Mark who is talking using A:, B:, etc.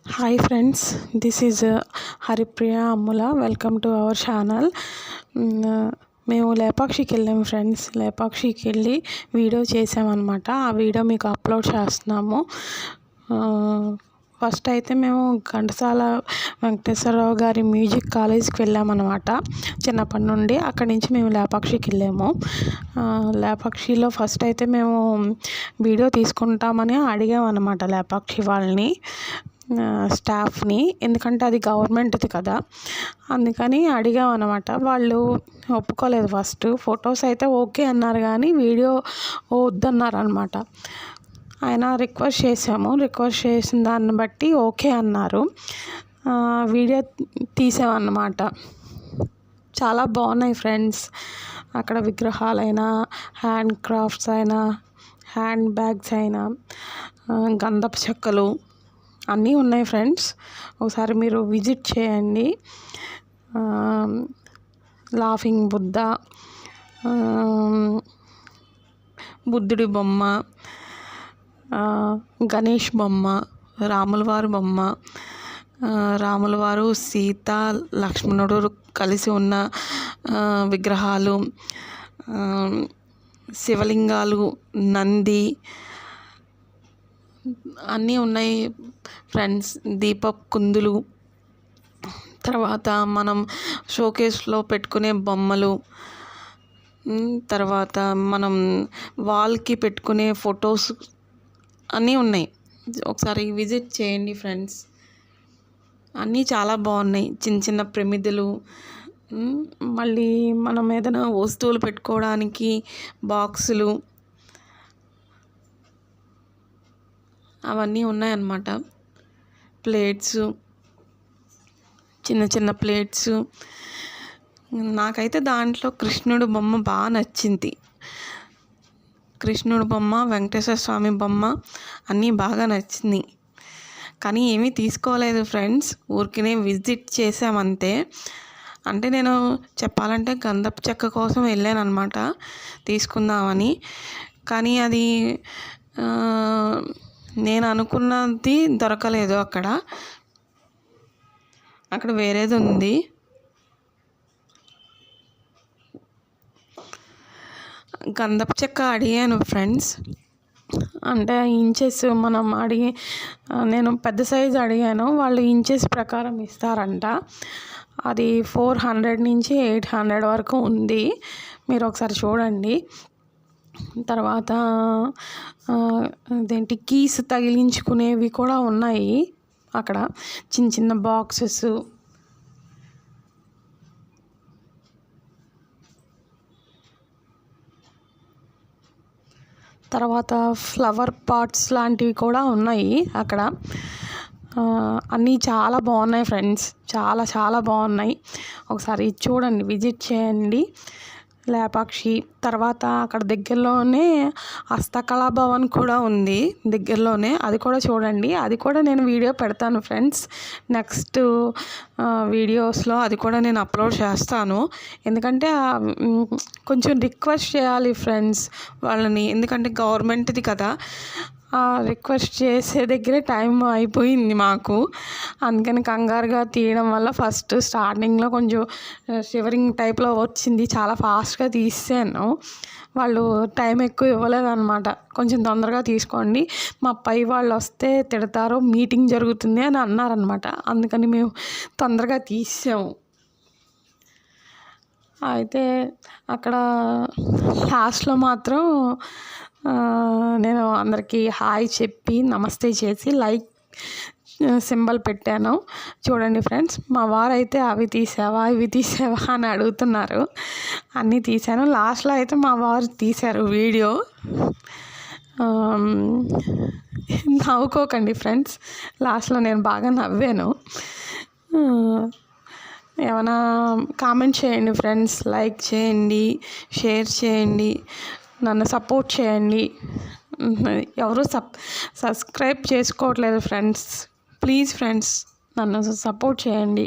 A: Hi friends, this is Haripriya Ammula. Welcome to our channel. మేము లేపాక్షికి వెళ్ళాము ఫ్రెండ్స్. లేపాక్షికి వెళ్ళి వీడియో చేసామన్నమాట. ఆ వీడియో మీకు అప్లోడ్ చేస్తున్నాము. ఫస్ట్ అయితే మేము ఘంటసాల వెంకటేశ్వరరావు గారి మ్యూజిక్ కాలేజ్కి వెళ్ళామన్నమాట. చిన్నప్పటి నుండి అక్కడి నుంచి మేము లేపాక్షికి వెళ్ళాము. లేపాక్షిలో ఫస్ట్ అయితే మేము వీడియో తీసుకుంటామని అడిగామన్నమాట లేపాక్షి వాళ్ళని, స్టాఫ్ని. ఎందుకంటే అది గవర్నమెంట్ది కదా, అందుకని అడిగామన్నమాట. వాళ్ళు ఒప్పుకోలేదు. ఫస్ట్ ఫొటోస్ అయితే ఓకే అన్నారు, కానీ వీడియో వద్దన్నారు అనమాట. ఆయన రిక్వెస్ట్ చేసాము. రిక్వెస్ట్ చేసిన దాన్ని బట్టి ఓకే అన్నారు. వీడియో తీసామన్నమాట. చాలా బాగున్నాయి ఫ్రెండ్స్. అక్కడ విగ్రహాలైనా, హ్యాండ్ క్రాఫ్ట్స్ అయినా, హ్యాండ్ బ్యాగ్స్ అయినా, గంధపు చెక్కలు అన్నీ ఉన్నాయి ఫ్రెండ్స్. ఒకసారి మీరు విజిట్ చేయండి. లాఫింగ్ బుద్ధ, బుద్ధుడి బొమ్మ, గణేష్ బొమ్మ, రాములవారి బొమ్మ, రాములవారు, సీత, లక్ష్మణుడు కలిసి ఉన్న విగ్రహాలు, శివలింగాలు, నంది అన్నీ ఉన్నాయి ఫ్రెండ్స్. దీపపు కుందులు, తర్వాత మనం షోకేస్లో పెట్టుకునే బొమ్మలు, తర్వాత మనం వాల్కి పెట్టుకునే ఫొటోస్ అన్నీ ఉన్నాయి. ఒకసారి విజిట్ చేయండి ఫ్రెండ్స్. అన్నీ చాలా బాగున్నాయి. చిన్న చిన్న ప్రమిదలు, మళ్ళీ మనం ఏదైనా వస్తువులు పెట్టుకోవడానికి బాక్సులు, అవన్నీ ఉన్నాయన్నమాట. ప్లేట్స్, చిన్న చిన్న ప్లేట్స్. నాకైతే దాంట్లో కృష్ణుడు బొమ్మ బాగా నచ్చింది. కృష్ణుడు బొమ్మ, వెంకటేశ్వర స్వామి బొమ్మ అన్నీ బాగా నచ్చింది. కానీ ఏమీ తీసుకోలేదు ఫ్రెండ్స్. ఊరికనే విజిట్ చేసామంతే. అంటే నేను చెప్పాలంటే గంధపు చెక్క కోసం వెళ్ళాను అనమాట, తీసుకుందామని. కానీ అది నేను అనుకున్నది దొరకలేదు. అక్కడ వేరేది ఉంది. గంధపు చెక్క అడిగాను ఫ్రెండ్స్. అంటే ఇంచెస్ మనం నేను పెద్ద సైజు అడిగాను. వాళ్ళు ఇంచెస్ ప్రకారం ఇస్తారంట. అది 400 నుంచి 800 వరకు ఉంది. మీరు ఒకసారి చూడండి. తర్వాత కీస్ తగిలించుకునేవి కూడా ఉన్నాయి అక్కడ, చిన్న చిన్న బాక్సెస్. తర్వాత ఫ్లవర్ పాట్స్ లాంటివి కూడా ఉన్నాయి అక్కడ. అన్నీ చాలా బాగున్నాయి ఫ్రెండ్స్. చాలా చాలా బాగున్నాయి. ఒకసారి చూడండి, విజిట్ చేయండి లేపాక్షి. తర్వాత అక్కడ దగ్గరలోనే హస్తకళా భవన్ కూడా ఉంది దగ్గరలోనే. అది కూడా చూడండి. అది కూడా నేను వీడియో పెడతాను ఫ్రెండ్స్. నెక్స్ట్ వీడియోస్లో అది కూడా నేను అప్లోడ్ చేస్తాను. ఎందుకంటే కొంచెం రిక్వెస్ట్ చేయాలి ఫ్రెండ్స్ వాళ్ళని. ఎందుకంటే గవర్నమెంట్ది కదా, రిక్వెస్ట్ చేసే దగ్గరే టైం అయిపోయింది మాకు. అందుకని కంగారుగా తీయడం వల్ల ఫస్ట్ స్టార్టింగ్లో కొంచెం షివరింగ్ టైప్లో వచ్చింది. చాలా ఫాస్ట్గా తీసాను. వాళ్ళు టైం ఎక్కువ ఇవ్వలేదన్నమాట. కొంచెం తొందరగా తీసుకోండి, మా పై వాళ్ళు వస్తే తిడతారు, మీటింగ్ జరుగుతుంది అని అన్నారనమాట. అందుకని మేము తొందరగా తీసాము. అయితే అక్కడ లాస్ట్లో మాత్రం నేను అందరికీ హాయ్ చెప్పి నమస్తే చేసి లైక్ సింబల్ పెట్టాను. చూడండి ఫ్రెండ్స్. మా వారు అయితే అవి తీసావా ఇవి తీసావా అని అడుగుతున్నారు. అన్నీ తీశాను. లాస్ట్లో అయితే మా వారు తీశారు వీడియో. నవ్వుకోకండి ఫ్రెండ్స్. లాస్ట్లో నేను బాగా నవ్వాను. ఏమైనా కామెంట్ చేయండి ఫ్రెండ్స్, లైక్ చేయండి, షేర్ చేయండి, నన్ను సపోర్ట్ చేయండి. ఎవరు సబ్స్క్రైబ్ చేసుకోవట్లేదు ఫ్రెండ్స్. ప్లీజ్ ఫ్రెండ్స్, నన్ను సపోర్ట్ చేయండి.